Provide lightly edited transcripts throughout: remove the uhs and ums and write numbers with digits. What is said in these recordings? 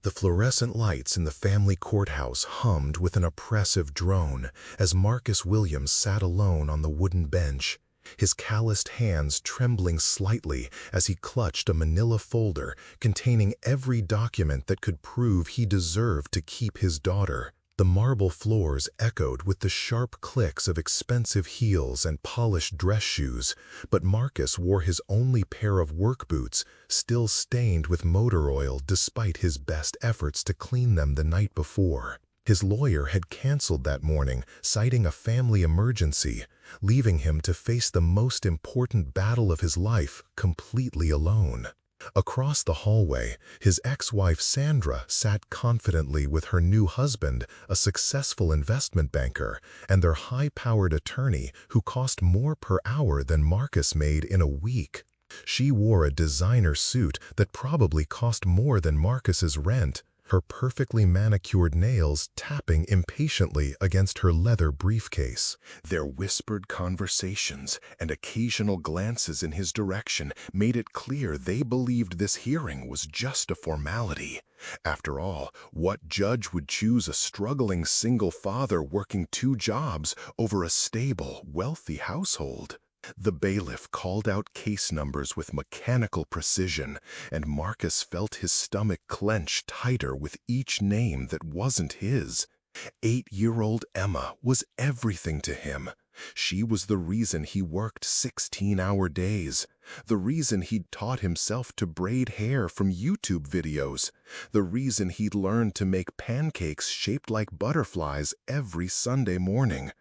The fluorescent lights in the family courthouse hummed with an oppressive drone as Marcus Williams sat alone on the wooden bench, his calloused hands trembling slightly as he clutched a manila folder containing every document that could prove he deserved to keep his daughter. The marble floors echoed with the sharp clicks of expensive heels and polished dress shoes, but Marcus wore his only pair of work boots, still stained with motor oil despite his best efforts to clean them the night before. His lawyer had canceled that morning, citing a family emergency, leaving him to face the most important battle of his life completely alone. Across the hallway, his ex-wife Sandra sat confidently with her new husband, a successful investment banker, and their high-powered attorney who cost more per hour than Marcus made in a week. She wore a designer suit that probably cost more than Marcus's rent, her perfectly manicured nails tapping impatiently against her leather briefcase. Their whispered conversations and occasional glances in his direction made it clear they believed this hearing was just a formality. After all, what judge would choose a struggling single father working 2 jobs over a stable, wealthy household? The bailiff called out case numbers with mechanical precision, and Marcus felt his stomach clench tighter with each name that wasn't his. 8-year-old Emma was everything to him. She was the reason he worked 16-hour days, the reason he'd taught himself to braid hair from YouTube videos, the reason he'd learned to make pancakes shaped like butterflies every Sunday morning.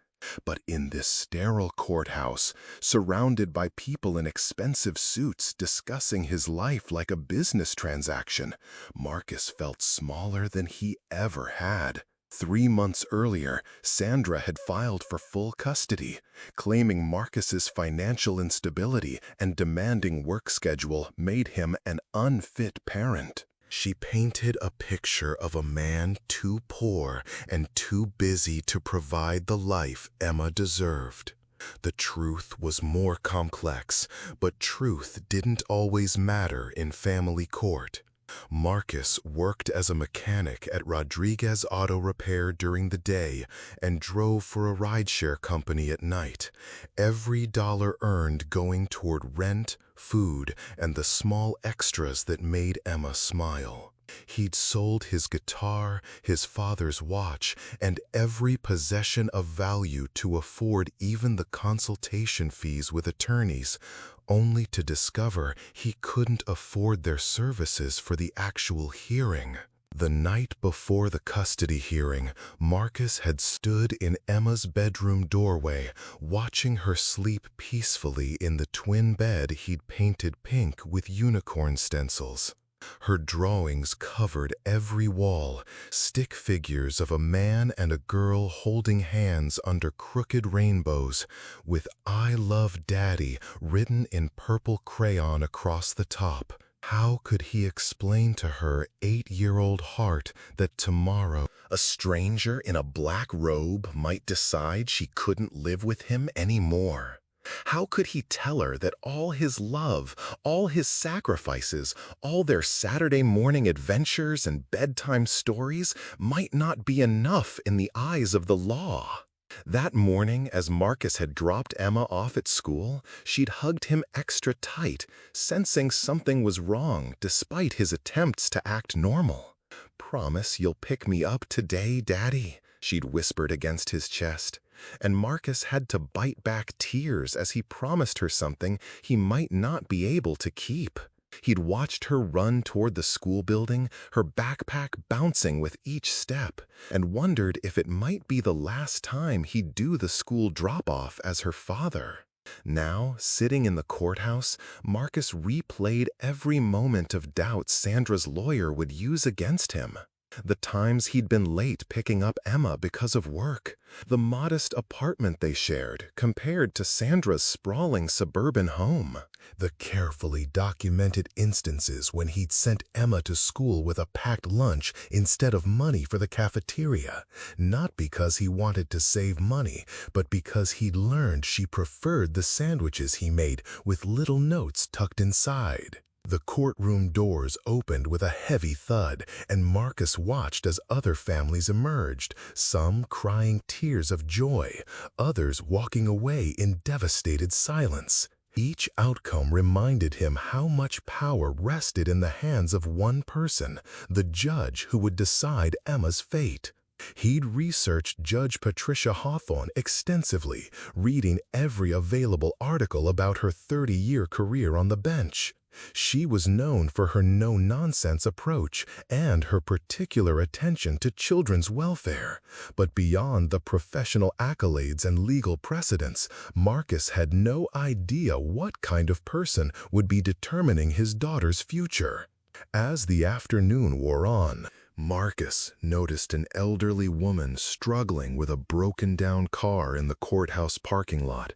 But in this sterile courthouse, surrounded by people in expensive suits discussing his life like a business transaction, Marcus felt smaller than he ever had. 3 months earlier, Sandra had filed for full custody, claiming Marcus's financial instability and demanding work schedule made him an unfit parent. She painted a picture of a man too poor and too busy to provide the life Emma deserved. The truth was more complex, but truth didn't always matter in family court. Marcus worked as a mechanic at Rodriguez Auto Repair during the day and drove for a rideshare company at night, every dollar earned going toward rent, food, and the small extras that made Emma smile. He'd sold his guitar, his father's watch, and every possession of value to afford even the consultation fees with attorneys, only to discover he couldn't afford their services for the actual hearing. The night before the custody hearing, Marcus had stood in Emma's bedroom doorway, watching her sleep peacefully in the twin bed he'd painted pink with unicorn stencils. Her drawings covered every wall, stick figures of a man and a girl holding hands under crooked rainbows, with "I love Daddy" written in purple crayon across the top. How could he explain to her 8-year-old heart that tomorrow a stranger in a black robe might decide she couldn't live with him anymore? How could he tell her that all his love, all his sacrifices, all their Saturday morning adventures and bedtime stories might not be enough in the eyes of the law? That morning, as Marcus had dropped Emma off at school, she'd hugged him extra tight, sensing something was wrong despite his attempts to act normal. "Promise you'll pick me up today, Daddy," she'd whispered against his chest. And Marcus had to bite back tears as he promised her something he might not be able to keep. He'd watched her run toward the school building, her backpack bouncing with each step, and wondered if it might be the last time he'd do the school drop-off as her father. Now, sitting in the courthouse, Marcus replayed every moment of doubt Sandra's lawyer would use against him. The times he'd been late picking up Emma because of work, the modest apartment they shared compared to Sandra's sprawling suburban home, the carefully documented instances when he'd sent Emma to school with a packed lunch instead of money for the cafeteria, not because he wanted to save money, but because he'd learned she preferred the sandwiches he made with little notes tucked inside. The courtroom doors opened with a heavy thud, and Marcus watched as other families emerged, some crying tears of joy, others walking away in devastated silence. Each outcome reminded him how much power rested in the hands of one person, the judge who would decide Emma's fate. He'd researched Judge Patricia Hawthorne extensively, reading every available article about her 30-year career on the bench. She was known for her no-nonsense approach and her particular attention to children's welfare. But beyond the professional accolades and legal precedents, Marcus had no idea what kind of person would be determining his daughter's future. As the afternoon wore on, Marcus noticed an elderly woman struggling with a broken-down car in the courthouse parking lot.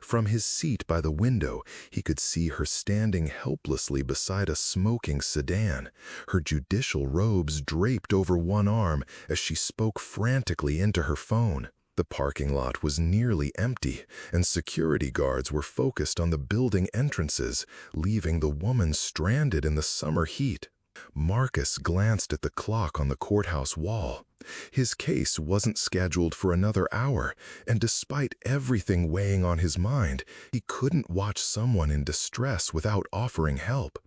From his seat by the window, he could see her standing helplessly beside a smoking sedan, her judicial robes draped over one arm as she spoke frantically into her phone. The parking lot was nearly empty, and security guards were focused on the building entrances, leaving the woman stranded in the summer heat. Marcus glanced at the clock on the courthouse wall. His case wasn't scheduled for another hour, and despite everything weighing on his mind, he couldn't watch someone in distress without offering help.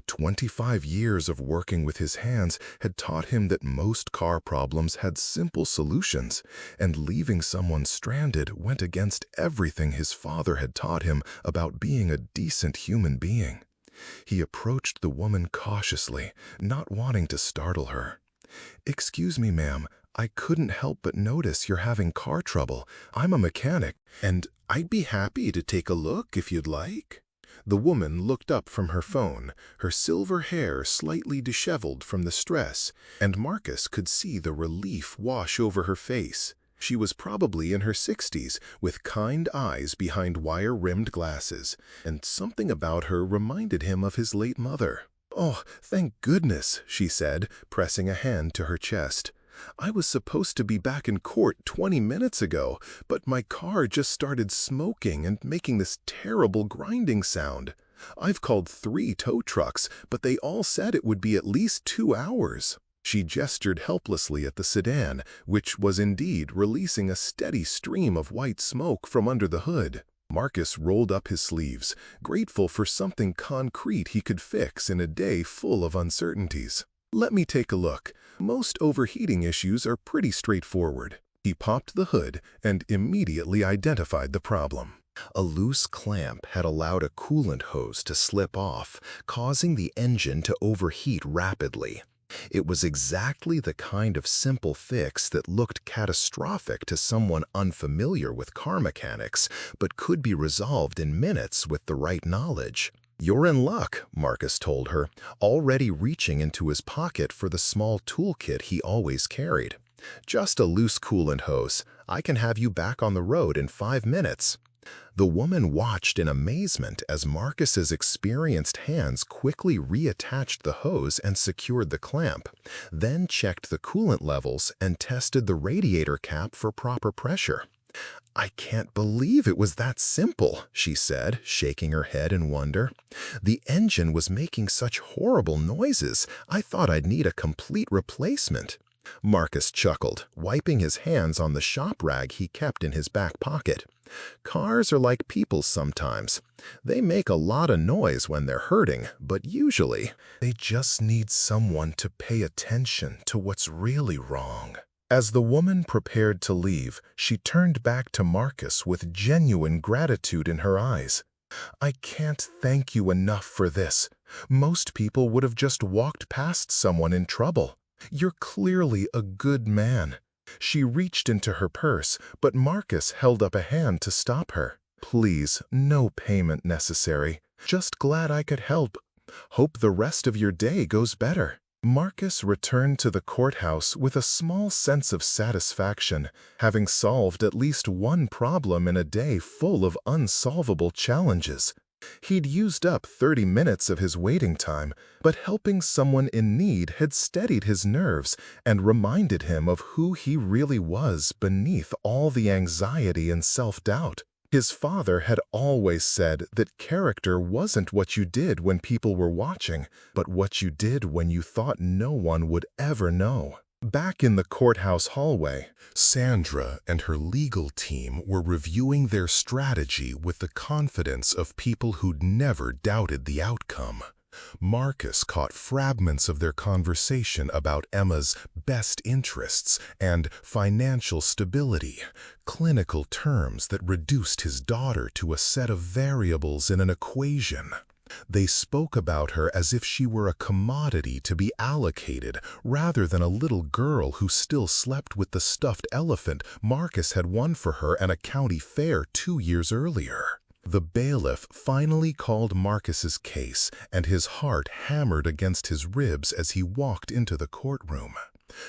25 years of working with his hands had taught him that most car problems had simple solutions, and leaving someone stranded went against everything his father had taught him about being a decent human being. He approached the woman cautiously, not wanting to startle her. "Excuse me, ma'am, I couldn't help but notice you're having car trouble. I'm a mechanic, and I'd be happy to take a look if you'd like." The woman looked up from her phone, her silver hair slightly disheveled from the stress, and Marcus could see the relief wash over her face. She was probably in her 60s, with kind eyes behind wire-rimmed glasses, and something about her reminded him of his late mother. "Oh, thank goodness," she said, pressing a hand to her chest. "I was supposed to be back in court 20 minutes ago, but my car just started smoking and making this terrible grinding sound. I've called 3 tow trucks, but they all said it would be at least 2 hours." She gestured helplessly at the sedan, which was indeed releasing a steady stream of white smoke from under the hood. Marcus rolled up his sleeves, grateful for something concrete he could fix in a day full of uncertainties. "Let me take a look. Most overheating issues are pretty straightforward." He popped the hood and immediately identified the problem. A loose clamp had allowed a coolant hose to slip off, causing the engine to overheat rapidly. It was exactly the kind of simple fix that looked catastrophic to someone unfamiliar with car mechanics, but could be resolved in minutes with the right knowledge. "You're in luck," Marcus told her, already reaching into his pocket for the small toolkit he always carried. "Just a loose coolant hose. I can have you back on the road in 5 minutes." The woman watched in amazement as Marcus's experienced hands quickly reattached the hose and secured the clamp, then checked the coolant levels and tested the radiator cap for proper pressure. "I can't believe it was that simple," she said, shaking her head in wonder. "The engine was making such horrible noises, I thought I'd need a complete replacement." Marcus chuckled, wiping his hands on the shop rag he kept in his back pocket. "Cars are like people sometimes. They make a lot of noise when they're hurting, but usually they just need someone to pay attention to what's really wrong." As the woman prepared to leave, she turned back to Marcus with genuine gratitude in her eyes. "I can't thank you enough for this. Most people would have just walked past someone in trouble. You're clearly a good man." She reached into her purse, but Marcus held up a hand to stop her. "Please, no payment necessary. Just glad I could help. Hope the rest of your day goes better." Marcus returned to the courthouse with a small sense of satisfaction, having solved at least one problem in a day full of unsolvable challenges. He'd used up 30 minutes of his waiting time, but helping someone in need had steadied his nerves and reminded him of who he really was beneath all the anxiety and self-doubt. His father had always said that character wasn't what you did when people were watching, but what you did when you thought no one would ever know. Back in the courthouse hallway, Sandra and her legal team were reviewing their strategy with the confidence of people who'd never doubted the outcome. Marcus caught fragments of their conversation about Emma's best interests and financial stability, clinical terms that reduced his daughter to a set of variables in an equation. They spoke about her as if she were a commodity to be allocated, rather than a little girl who still slept with the stuffed elephant Marcus had won for her at a county fair 2 years earlier. The bailiff finally called Marcus's case, and his heart hammered against his ribs as he walked into the courtroom.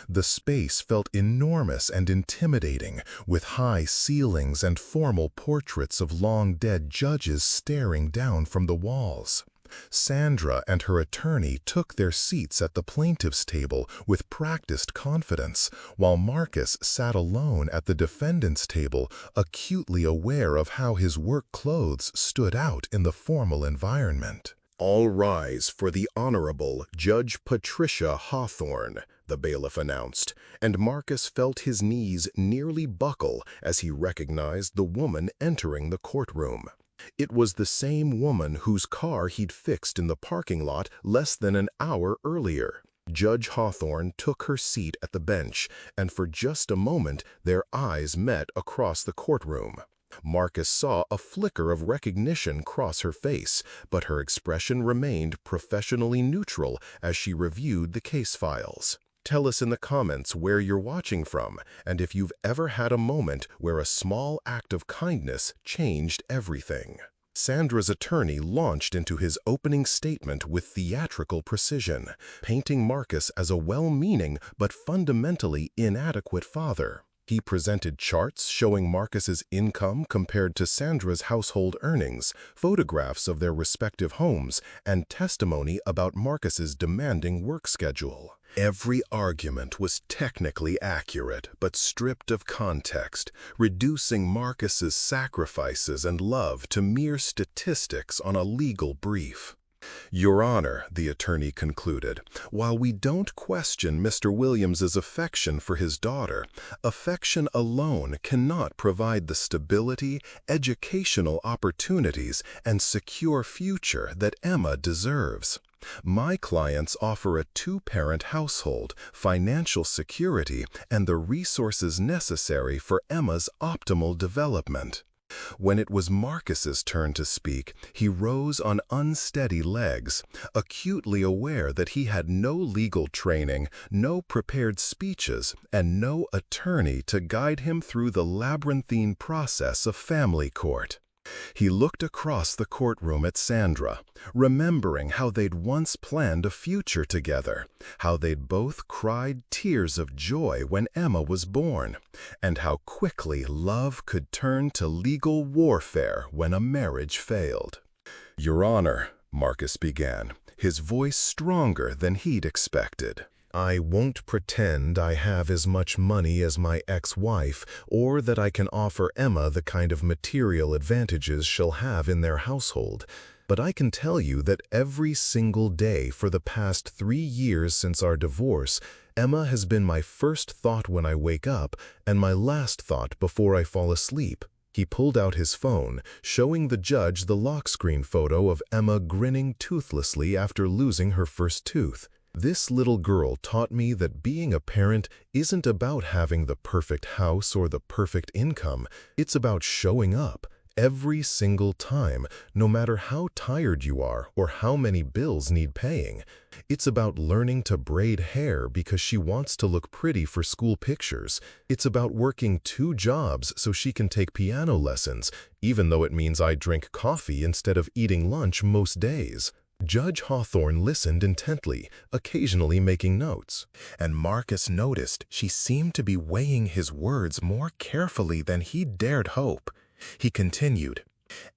The space felt enormous and intimidating, with high ceilings and formal portraits of long-dead judges staring down from the walls. Sandra and her attorney took their seats at the plaintiff's table with practiced confidence, while Marcus sat alone at the defendant's table, acutely aware of how his work clothes stood out in the formal environment. "All rise for the Honorable Judge Patricia Hawthorne," the bailiff announced, and Marcus felt his knees nearly buckle as he recognized the woman entering the courtroom. It was the same woman whose car he'd fixed in the parking lot less than an hour earlier. Judge Hawthorne took her seat at the bench, and for just a moment their eyes met across the courtroom. Marcus saw a flicker of recognition cross her face, but her expression remained professionally neutral as she reviewed the case files. Tell us in the comments where you're watching from, and if you've ever had a moment where a small act of kindness changed everything. Sandra's attorney launched into his opening statement with theatrical precision, painting Marcus as a well-meaning but fundamentally inadequate father. He presented charts showing Marcus's income compared to Sandra's household earnings, photographs of their respective homes, and testimony about Marcus's demanding work schedule. Every argument was technically accurate, but stripped of context, reducing Marcus's sacrifices and love to mere statistics on a legal brief. "Your Honor," the attorney concluded, "while we don't question Mr. Williams's affection for his daughter, affection alone cannot provide the stability, educational opportunities, and secure future that Emma deserves. My clients offer a 2-parent household, financial security, and the resources necessary for Emma's optimal development." When it was Marcus's turn to speak, he rose on unsteady legs, acutely aware that he had no legal training, no prepared speeches, and no attorney to guide him through the labyrinthine process of family court. He looked across the courtroom at Sandra, remembering how they'd once planned a future together, how they'd both cried tears of joy when Emma was born, and how quickly love could turn to legal warfare when a marriage failed. "Your Honor," Marcus began, his voice stronger than he'd expected. "I won't pretend I have as much money as my ex-wife, or that I can offer Emma the kind of material advantages she'll have in their household. But I can tell you that every single day for the past 3 years since our divorce, Emma has been my first thought when I wake up and my last thought before I fall asleep." He pulled out his phone, showing the judge the lock screen photo of Emma grinning toothlessly after losing her first tooth. "This little girl taught me that being a parent isn't about having the perfect house or the perfect income. It's about showing up every single time, no matter how tired you are or how many bills need paying. It's about learning to braid hair because she wants to look pretty for school pictures. It's about working 2 jobs so she can take piano lessons, even though it means I drink coffee instead of eating lunch most days." Judge Hawthorne listened intently, occasionally making notes, and Marcus noticed she seemed to be weighing his words more carefully than he dared hope. He continued,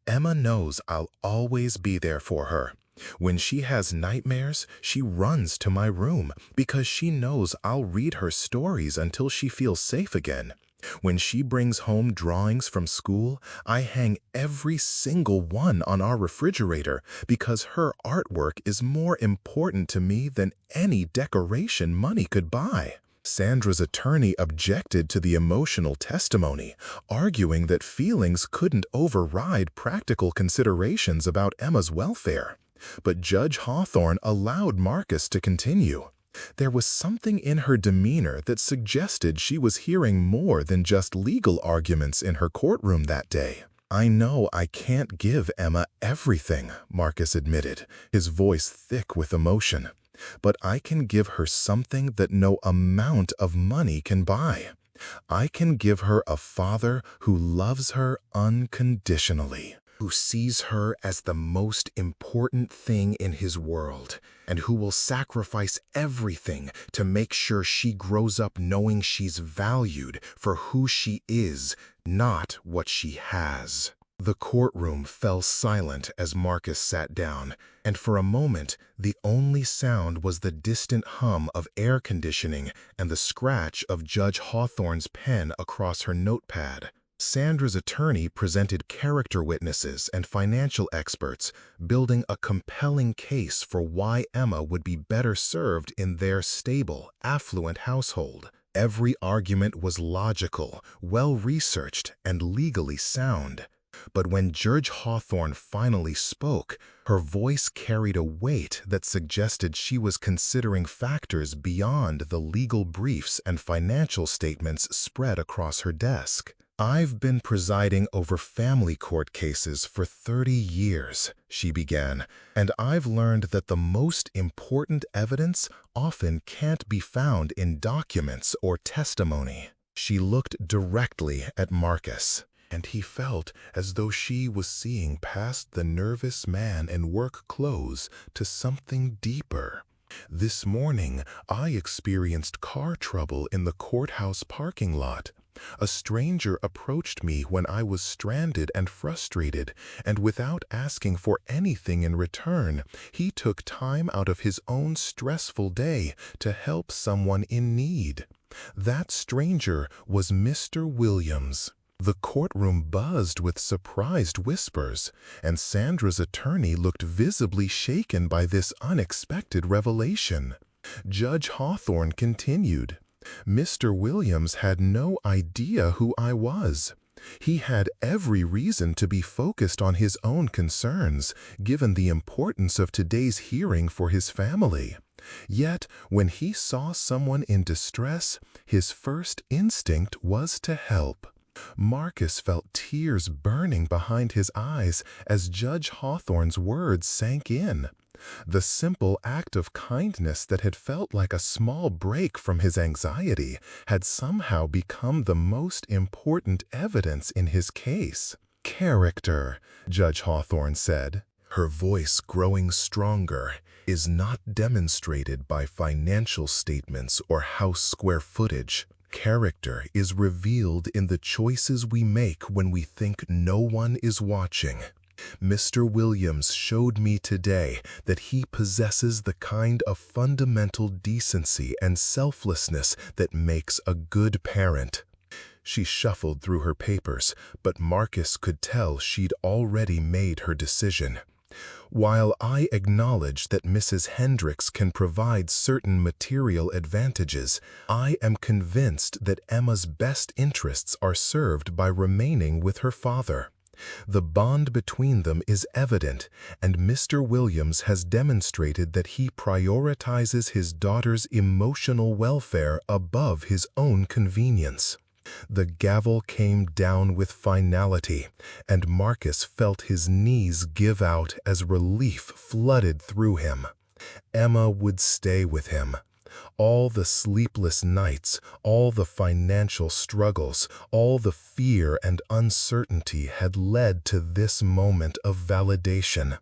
"Emma knows I'll always be there for her. When she has nightmares, she runs to my room because she knows I'll read her stories until she feels safe again. When she brings home drawings from school, I hang every single one on our refrigerator because her artwork is more important to me than any decoration money could buy. Sandra's attorney objected to the emotional testimony, arguing that feelings couldn't override practical considerations about Emma's welfare. But Judge Hawthorne allowed Marcus to continue. There was something in her demeanor that suggested she was hearing more than just legal arguments in her courtroom that day. "I know I can't give Emma everything," Marcus admitted, his voice thick with emotion. "But I can give her something that no amount of money can buy. I can give her a father who loves her unconditionally, who sees her as the most important thing in his world, and who will sacrifice everything to make sure she grows up knowing she's valued for who she is, not what she has." The courtroom fell silent as Marcus sat down, and for a moment the only sound was the distant hum of air conditioning and the scratch of Judge Hawthorne's pen across her notepad. Sandra's attorney presented character witnesses and financial experts, building a compelling case for why Emma would be better served in their stable, affluent household. Every argument was logical, well-researched, and legally sound. But when Judge Hawthorne finally spoke, her voice carried a weight that suggested she was considering factors beyond the legal briefs and financial statements spread across her desk. "I've been presiding over family court cases for 30 years, she began, "and I've learned that the most important evidence often can't be found in documents or testimony." She looked directly at Marcus, and he felt as though she was seeing past the nervous man in work clothes to something deeper. "This morning, I experienced car trouble in the courthouse parking lot. A stranger approached me when I was stranded and frustrated, and without asking for anything in return, he took time out of his own stressful day to help someone in need. That stranger was Mr. Williams." The courtroom buzzed with surprised whispers, and Sandra's attorney looked visibly shaken by this unexpected revelation. Judge Hawthorne continued, "Mr. Williams had no idea who I was. He had every reason to be focused on his own concerns, given the importance of today's hearing for his family. Yet, when he saw someone in distress, his first instinct was to help." Marcus felt tears burning behind his eyes as Judge Hawthorne's words sank in. The simple act of kindness that had felt like a small break from his anxiety had somehow become the most important evidence in his case. "Character," Judge Hawthorne said, her voice growing stronger, "is not demonstrated by financial statements or house square footage. Character is revealed in the choices we make when we think no one is watching. Mr. Williams showed me today that he possesses the kind of fundamental decency and selflessness that makes a good parent." She shuffled through her papers, but Marcus could tell she'd already made her decision. "While I acknowledge that Mrs. Hendricks can provide certain material advantages, I am convinced that Emma's best interests are served by remaining with her father. The bond between them is evident, and Mr. Williams has demonstrated that he prioritizes his daughter's emotional welfare above his own convenience." The gavel came down with finality, and Marcus felt his knees give out as relief flooded through him. Emma would stay with him. All the sleepless nights, all the financial struggles, all the fear and uncertainty had led to this moment of validation.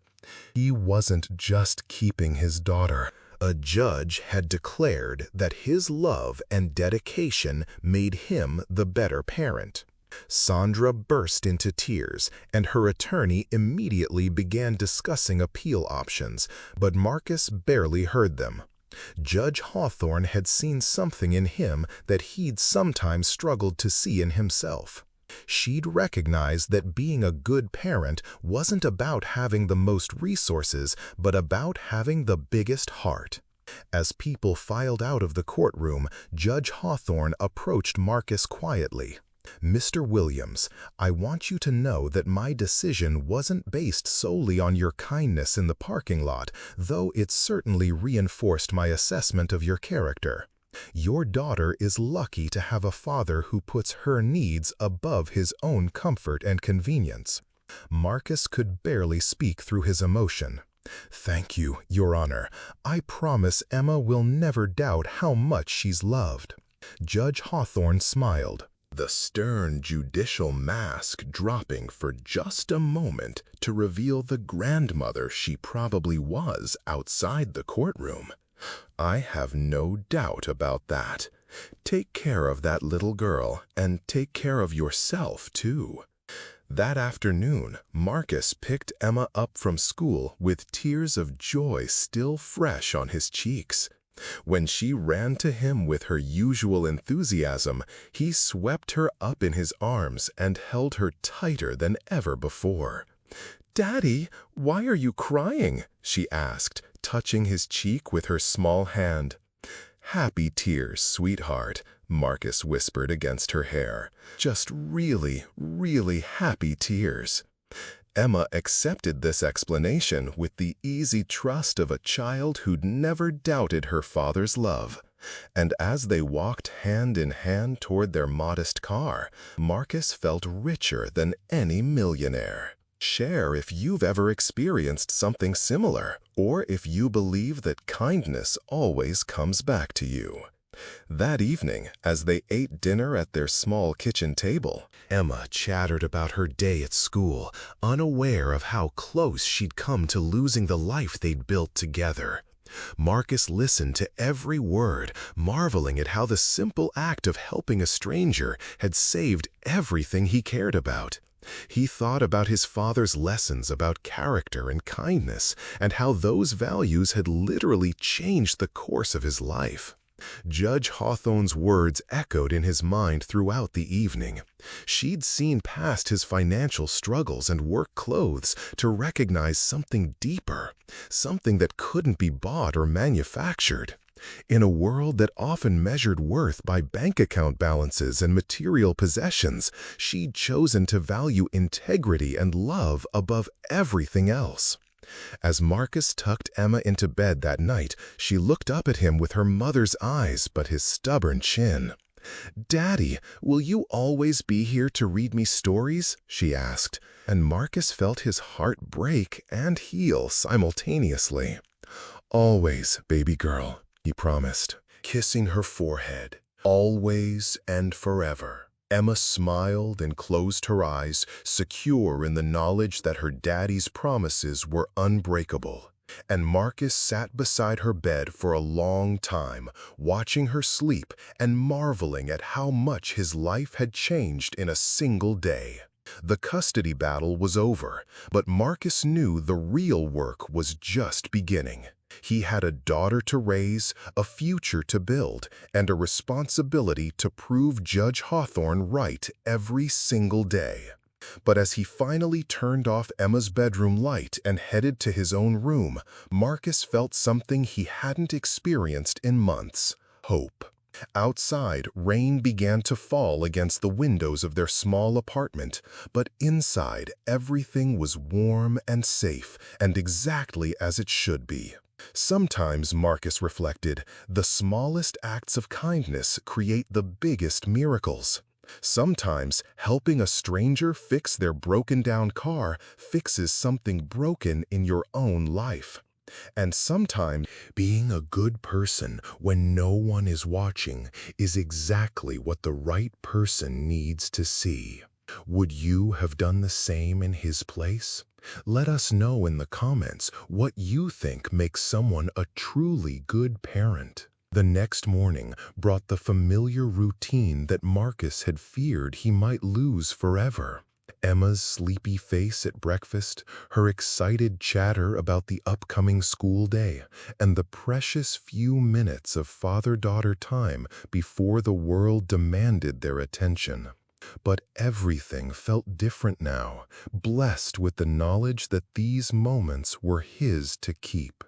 He wasn't just keeping his daughter. A judge had declared that his love and dedication made him the better parent. Sandra burst into tears, and her attorney immediately began discussing appeal options, but Marcus barely heard them. Judge Hawthorne had seen something in him that he'd sometimes struggled to see in himself. She'd recognized that being a good parent wasn't about having the most resources, but about having the biggest heart. As people filed out of the courtroom, Judge Hawthorne approached Marcus quietly. "Mr. Williams, I want you to know that my decision wasn't based solely on your kindness in the parking lot, though it certainly reinforced my assessment of your character. Your daughter is lucky to have a father who puts her needs above his own comfort and convenience." Marcus could barely speak through his emotion. "Thank you, Your Honor. I promise Emma will never doubt how much she's loved." Judge Hawthorne smiled, the stern judicial mask dropping for just a moment to reveal the grandmother she probably was outside the courtroom. "I have no doubt about that. Take care of that little girl, and take care of yourself, too." That afternoon, Marcus picked Emma up from school with tears of joy still fresh on his cheeks. When she ran to him with her usual enthusiasm, he swept her up in his arms and held her tighter than ever before. "Daddy, why are you crying?" she asked, touching his cheek with her small hand. "Happy tears, sweetheart," Marcus whispered against her hair. "Just really, really happy tears." Emma accepted this explanation with the easy trust of a child who'd never doubted her father's love. And as they walked hand in hand toward their modest car, Marcus felt richer than any millionaire. Share if you've ever experienced something similar, or if you believe that kindness always comes back to you. That evening, as they ate dinner at their small kitchen table, Emma chattered about her day at school, unaware of how close she'd come to losing the life they'd built together. Marcus listened to every word, marveling at how the simple act of helping a stranger had saved everything he cared about. He thought about his father's lessons about character and kindness, and how those values had literally changed the course of his life. Judge Hawthorne's words echoed in his mind throughout the evening. She'd seen past his financial struggles and work clothes to recognize something deeper, something that couldn't be bought or manufactured. In a world that often measured worth by bank account balances and material possessions, she'd chosen to value integrity and love above everything else. As Marcus tucked Emma into bed that night, she looked up at him with her mother's eyes but his stubborn chin. "Daddy, will you always be here to read me stories?" she asked, and Marcus felt his heart break and heal simultaneously. "Always, baby girl," he promised, kissing her forehead. "Always and forever." Emma smiled and closed her eyes, secure in the knowledge that her daddy's promises were unbreakable. And Marcus sat beside her bed for a long time, watching her sleep and marveling at how much his life had changed in a single day. The custody battle was over, but Marcus knew the real work was just beginning. He had a daughter to raise, a future to build, and a responsibility to prove Judge Hawthorne right every single day. But as he finally turned off Emma's bedroom light and headed to his own room, Marcus felt something he hadn't experienced in months: hope. Outside, rain began to fall against the windows of their small apartment, but inside, everything was warm and safe, and exactly as it should be. Sometimes, Marcus reflected, the smallest acts of kindness create the biggest miracles. Sometimes, helping a stranger fix their broken-down car fixes something broken in your own life. And sometimes, being a good person when no one is watching is exactly what the right person needs to see. Would you have done the same in his place? Let us know in the comments what you think makes someone a truly good parent. The next morning brought the familiar routine that Marcus had feared he might lose forever. Emma's sleepy face at breakfast, her excited chatter about the upcoming school day, and the precious few minutes of father-daughter time before the world demanded their attention. But everything felt different now, blessed with the knowledge that these moments were his to keep.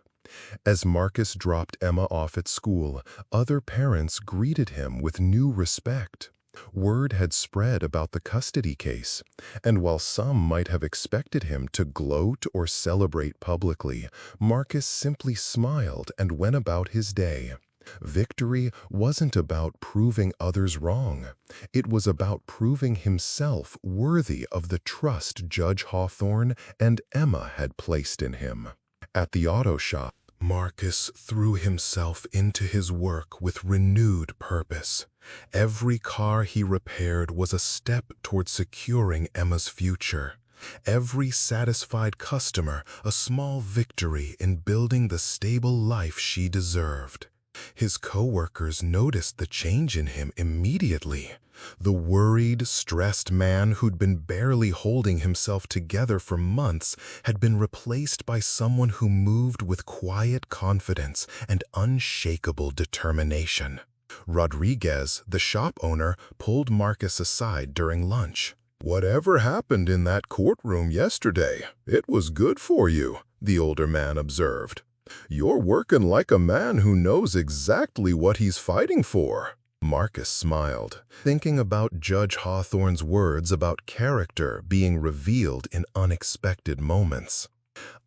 As Marcus dropped Emma off at school, other parents greeted him with new respect. Word had spread about the custody case, and while some might have expected him to gloat or celebrate publicly, Marcus simply smiled and went about his day. Victory wasn't about proving others wrong. It was about proving himself worthy of the trust Judge Hawthorne and Emma had placed in him. At the auto shop, Marcus threw himself into his work with renewed purpose. Every car he repaired was a step toward securing Emma's future. Every satisfied customer a small victory in building the stable life she deserved. His co-workers noticed the change in him immediately. The worried, stressed man who'd been barely holding himself together for months had been replaced by someone who moved with quiet confidence and unshakable determination. Rodriguez, the shop owner, pulled Marcus aside during lunch. "Whatever happened in that courtroom yesterday, it was good for you," the older man observed. "You're working like a man who knows exactly what he's fighting for." Marcus smiled, thinking about Judge Hawthorne's words about character being revealed in unexpected moments.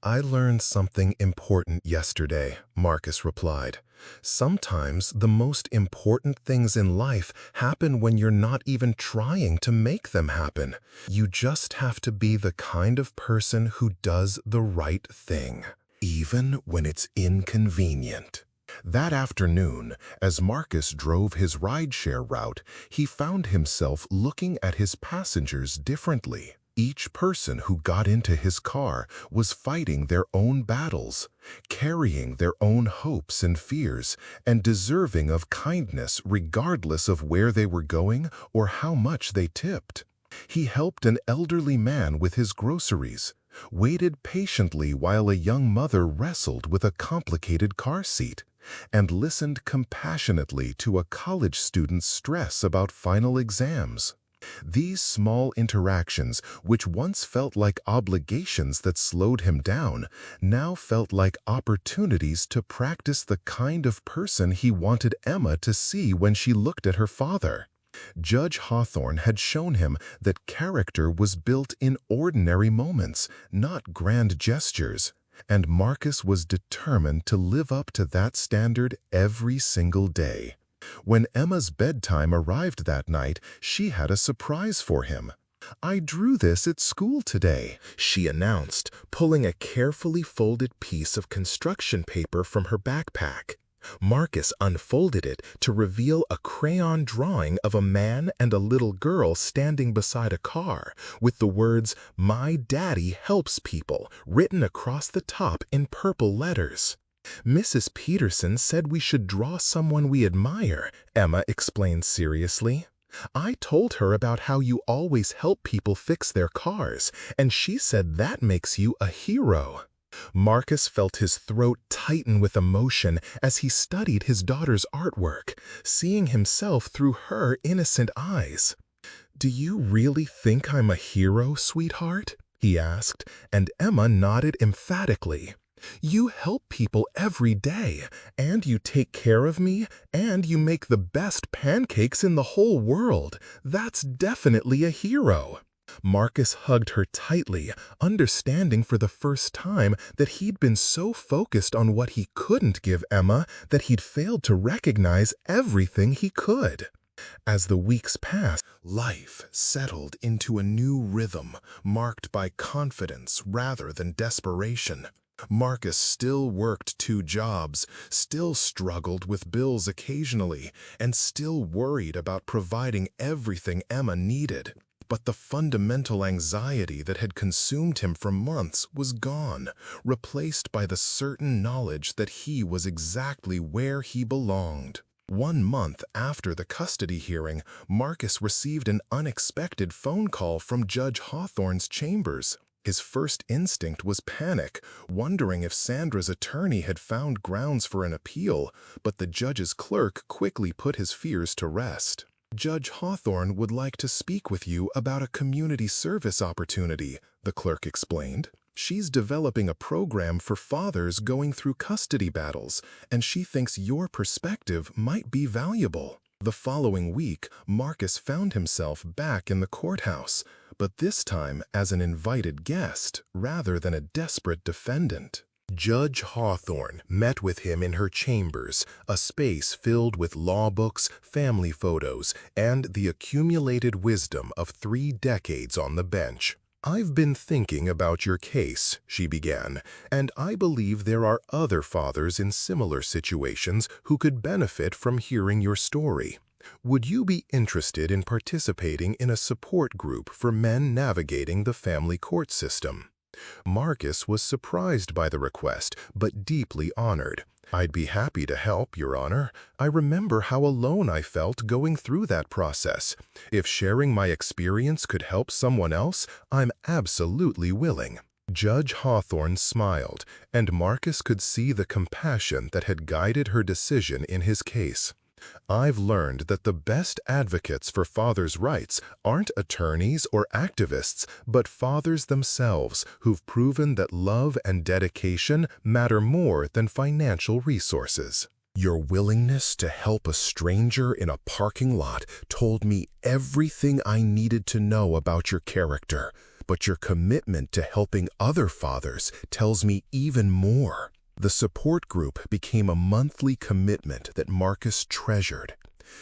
"I learned something important yesterday," Marcus replied. "Sometimes the most important things in life happen when you're not even trying to make them happen. You just have to be the kind of person who does the right thing, even when it's inconvenient." That afternoon, as Marcus drove his rideshare route, he found himself looking at his passengers differently. Each person who got into his car was fighting their own battles, carrying their own hopes and fears, and deserving of kindness regardless of where they were going or how much they tipped. He helped an elderly man with his groceries, waited patiently while a young mother wrestled with a complicated car seat, and listened compassionately to a college student's stress about final exams. These small interactions, which once felt like obligations that slowed him down, now felt like opportunities to practice the kind of person he wanted Emma to see when she looked at her father. Judge Hawthorne had shown him that character was built in ordinary moments, not grand gestures, and Marcus was determined to live up to that standard every single day. When Emma's bedtime arrived that night, she had a surprise for him. "I drew this at school today," she announced, pulling a carefully folded piece of construction paper from her backpack. Marcus unfolded it to reveal a crayon drawing of a man and a little girl standing beside a car, with the words, "My Daddy Helps People," written across the top in purple letters. "Mrs. Peterson said we should draw someone we admire," Emma explained seriously. "I told her about how you always help people fix their cars, and she said that makes you a hero." Marcus felt his throat tighten with emotion as he studied his daughter's artwork, seeing himself through her innocent eyes. "Do you really think I'm a hero, sweetheart?" he asked, and Emma nodded emphatically. "You help people every day, and you take care of me, and you make the best pancakes in the whole world. That's definitely a hero." Marcus hugged her tightly, understanding for the first time that he'd been so focused on what he couldn't give Emma that he'd failed to recognize everything he could. As the weeks passed, life settled into a new rhythm, marked by confidence rather than desperation. Marcus still worked 2 jobs, still struggled with bills occasionally, and still worried about providing everything Emma needed. But the fundamental anxiety that had consumed him for months was gone, replaced by the certain knowledge that he was exactly where he belonged. 1 month after the custody hearing, Marcus received an unexpected phone call from Judge Hawthorne's chambers. His first instinct was panic, wondering if Sandra's attorney had found grounds for an appeal, but the judge's clerk quickly put his fears to rest. "Judge Hawthorne would like to speak with you about a community service opportunity," the clerk explained. "She's developing a program for fathers going through custody battles, and she thinks your perspective might be valuable." The following week, Marcus found himself back in the courthouse, but this time as an invited guest rather than a desperate defendant. Judge Hawthorne met with him in her chambers, a space filled with law books, family photos, and the accumulated wisdom of 3 decades on the bench. "I've been thinking about your case," she began, "and I believe there are other fathers in similar situations who could benefit from hearing your story. Would you be interested in participating in a support group for men navigating the family court system?" Marcus was surprised by the request, but deeply honored. "I'd be happy to help, Your Honor. I remember how alone I felt going through that process. If sharing my experience could help someone else, I'm absolutely willing." Judge Hawthorne smiled, and Marcus could see the compassion that had guided her decision in his case. "I've learned that the best advocates for fathers' rights aren't attorneys or activists, but fathers themselves who've proven that love and dedication matter more than financial resources. Your willingness to help a stranger in a parking lot told me everything I needed to know about your character, but your commitment to helping other fathers tells me even more." The support group became a monthly commitment that Marcus treasured.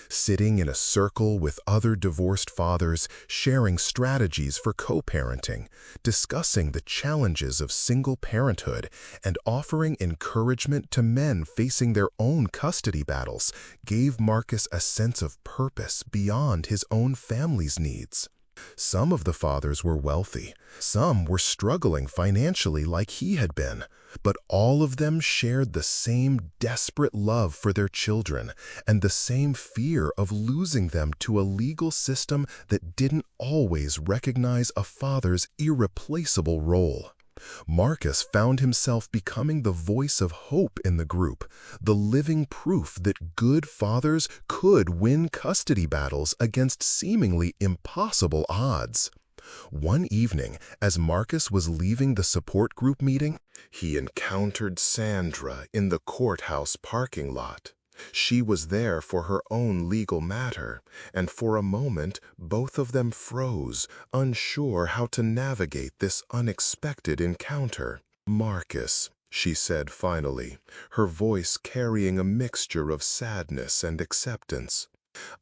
Sitting in a circle with other divorced fathers, sharing strategies for co-parenting, discussing the challenges of single parenthood, and offering encouragement to men facing their own custody battles gave Marcus a sense of purpose beyond his own family's needs. Some of the fathers were wealthy, some were struggling financially like he had been, but all of them shared the same desperate love for their children and the same fear of losing them to a legal system that didn't always recognize a father's irreplaceable role. Marcus found himself becoming the voice of hope in the group, the living proof that good fathers could win custody battles against seemingly impossible odds. One evening, as Marcus was leaving the support group meeting, he encountered Sandra in the courthouse parking lot. She was there for her own legal matter, and for a moment both of them froze, unsure how to navigate this unexpected encounter. "Marcus," she said finally, her voice carrying a mixture of sadness and acceptance,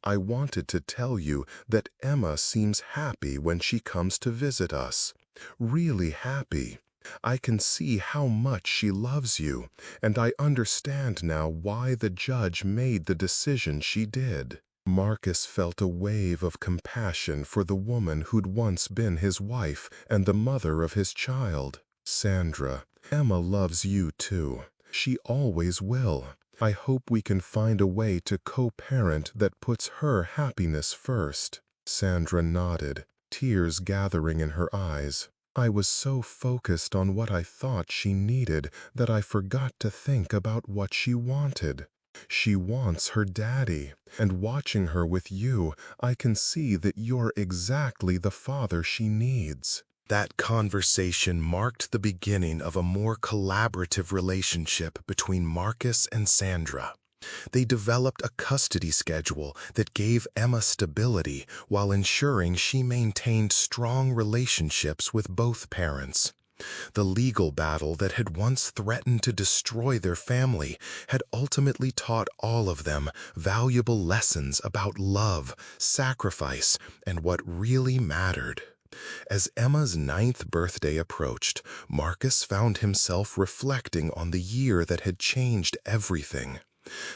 "I wanted to tell you that Emma seems happy when she comes to visit us. Really happy. I can see how much she loves you, and I understand now why the judge made the decision she did." Marcus felt a wave of compassion for the woman who'd once been his wife and the mother of his child. "Sandra, Emma loves you too. She always will. I hope we can find a way to co-parent that puts her happiness first." Sandra nodded, tears gathering in her eyes. "I was so focused on what I thought she needed that I forgot to think about what she wanted. She wants her daddy, and watching her with you, I can see that you're exactly the father she needs." That conversation marked the beginning of a more collaborative relationship between Marcus and Sandra. They developed a custody schedule that gave Emma stability while ensuring she maintained strong relationships with both parents. The legal battle that had once threatened to destroy their family had ultimately taught all of them valuable lessons about love, sacrifice, and what really mattered. As Emma's 9th birthday approached, Marcus found himself reflecting on the year that had changed everything.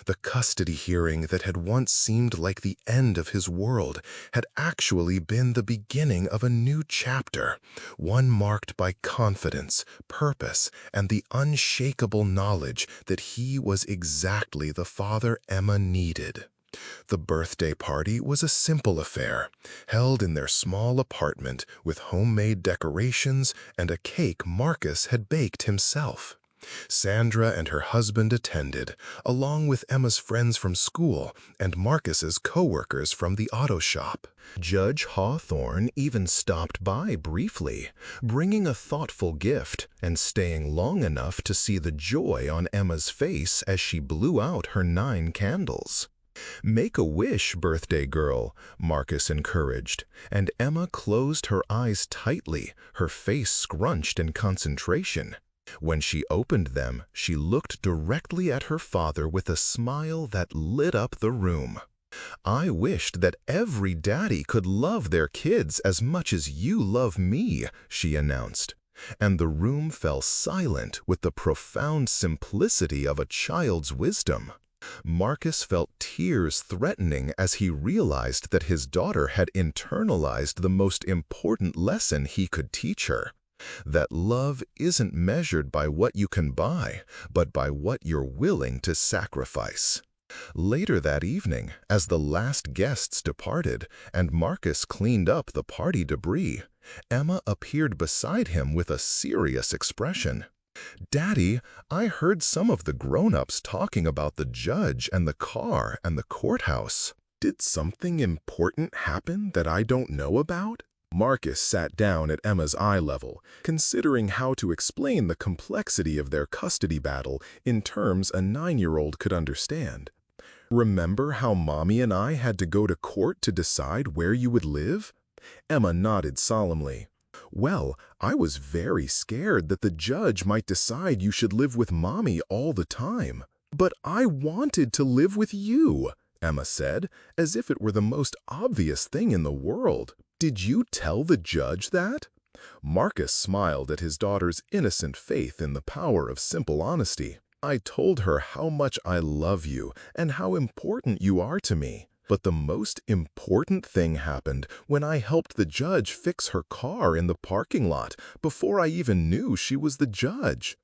The custody hearing that had once seemed like the end of his world had actually been the beginning of a new chapter, one marked by confidence, purpose, and the unshakable knowledge that he was exactly the father Emma needed. The birthday party was a simple affair, held in their small apartment with homemade decorations and a cake Marcus had baked himself. Sandra and her husband attended, along with Emma's friends from school and Marcus's co-workers from the auto shop. Judge Hawthorne even stopped by briefly, bringing a thoughtful gift and staying long enough to see the joy on Emma's face as she blew out her 9 candles. "Make a wish, birthday girl," Marcus encouraged, and Emma closed her eyes tightly, her face scrunched in concentration. When she opened them, she looked directly at her father with a smile that lit up the room. "I wished that every daddy could love their kids as much as you love me," she announced. And the room fell silent with the profound simplicity of a child's wisdom. Marcus felt tears threatening as he realized that his daughter had internalized the most important lesson he could teach her. That love isn't measured by what you can buy, but by what you're willing to sacrifice. Later that evening, as the last guests departed and Marcus cleaned up the party debris, Emma appeared beside him with a serious expression. "Daddy, I heard some of the grown-ups talking about the judge and the car and the courthouse. Did something important happen that I don't know about?" Marcus sat down at Emma's eye level, considering how to explain the complexity of their custody battle in terms a 9-year-old could understand. "Remember how Mommy and I had to go to court to decide where you would live?" Emma nodded solemnly. "Well, I was very scared that the judge might decide you should live with Mommy all the time. But I wanted to live with you," Emma said, as if it were the most obvious thing in the world. "Did you tell the judge that?" Marcus smiled at his daughter's innocent faith in the power of simple honesty. "I told her how much I love you and how important you are to me. But the most important thing happened when I helped the judge fix her car in the parking lot before I even knew she was the judge."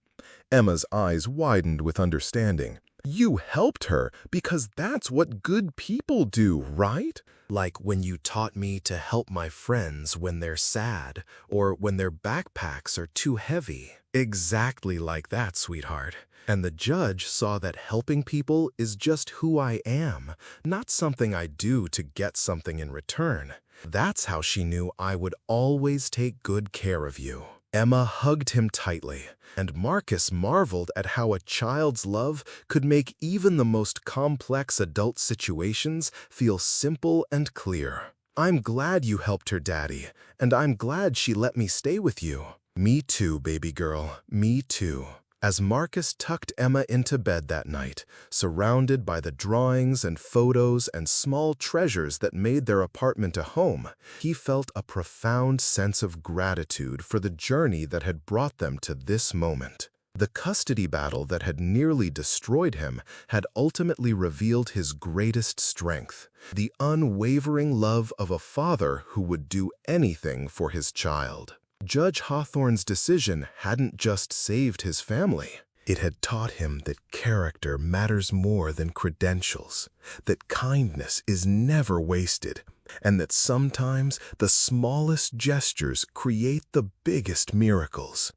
Emma's eyes widened with understanding. "You helped her because that's what good people do, right?" Like when you taught me to help my friends when they're sad or when their backpacks are too heavy. Exactly like that, sweetheart. And the judge saw that helping people is just who I am, not something I do to get something in return. That's how she knew I would always take good care of you. Emma hugged him tightly, and Marcus marveled at how a child's love could make even the most complex adult situations feel simple and clear. "I'm glad you helped her, Daddy, and I'm glad she let me stay with you." "Me too, baby girl, me too." As Marcus tucked Emma into bed that night, surrounded by the drawings and photos and small treasures that made their apartment a home, he felt a profound sense of gratitude for the journey that had brought them to this moment. The custody battle that had nearly destroyed him had ultimately revealed his greatest strength, the unwavering love of a father who would do anything for his child. Judge Hawthorne's decision hadn't just saved his family. It had taught him that character matters more than credentials, that kindness is never wasted, and that sometimes the smallest gestures create the biggest miracles.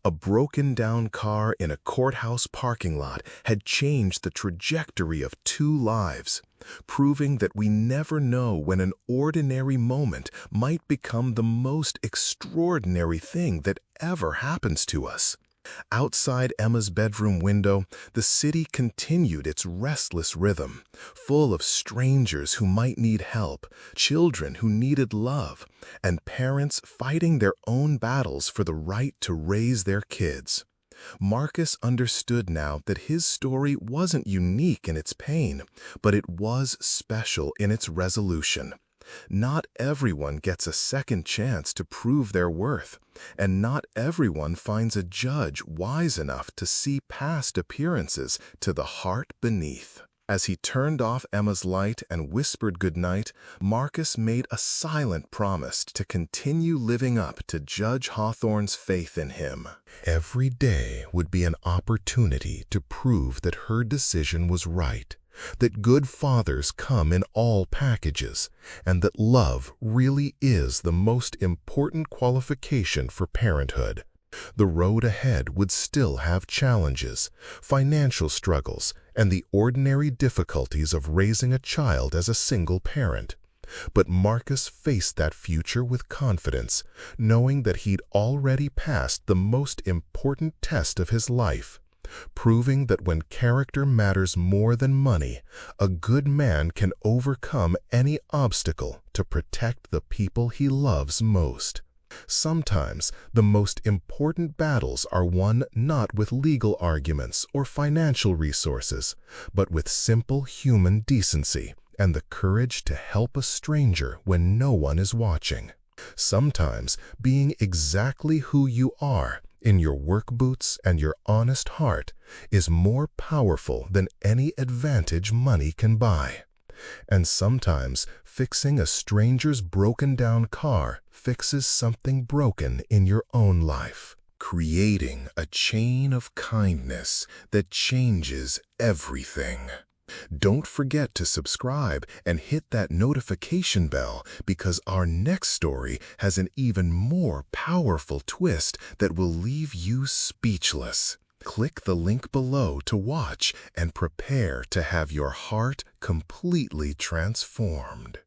A broken-down car in a courthouse parking lot had changed the trajectory of 2 lives, proving that we never know when an ordinary moment might become the most extraordinary thing that ever happens to us. Outside Emma's bedroom window, the city continued its restless rhythm, full of strangers who might need help, children who needed love, and parents fighting their own battles for the right to raise their kids. Marcus understood now that his story wasn't unique in its pain, but it was special in its resolution. Not everyone gets a second chance to prove their worth, and not everyone finds a judge wise enough to see past appearances to the heart beneath. As he turned off Emma's light and whispered goodnight, Marcus made a silent promise to continue living up to Judge Hawthorne's faith in him. Every day would be an opportunity to prove that her decision was right, that good fathers come in all packages, and that love really is the most important qualification for parenthood. The road ahead would still have challenges, financial struggles, and the ordinary difficulties of raising a child as a single parent. But Marcus faced that future with confidence, knowing that he'd already passed the most important test of his life, proving that when character matters more than money, a good man can overcome any obstacle to protect the people he loves most. Sometimes the most important battles are won not with legal arguments or financial resources, but with simple human decency and the courage to help a stranger when no one is watching. Sometimes being exactly who you are, in your work boots and your honest heart, is more powerful than any advantage money can buy. And sometimes fixing a stranger's broken-down car fixes something broken in your own life, creating a chain of kindness that changes everything. Don't forget to subscribe and hit that notification bell, because our next story has an even more powerful twist that will leave you speechless. Click the link below to watch and prepare to have your heart completely transformed.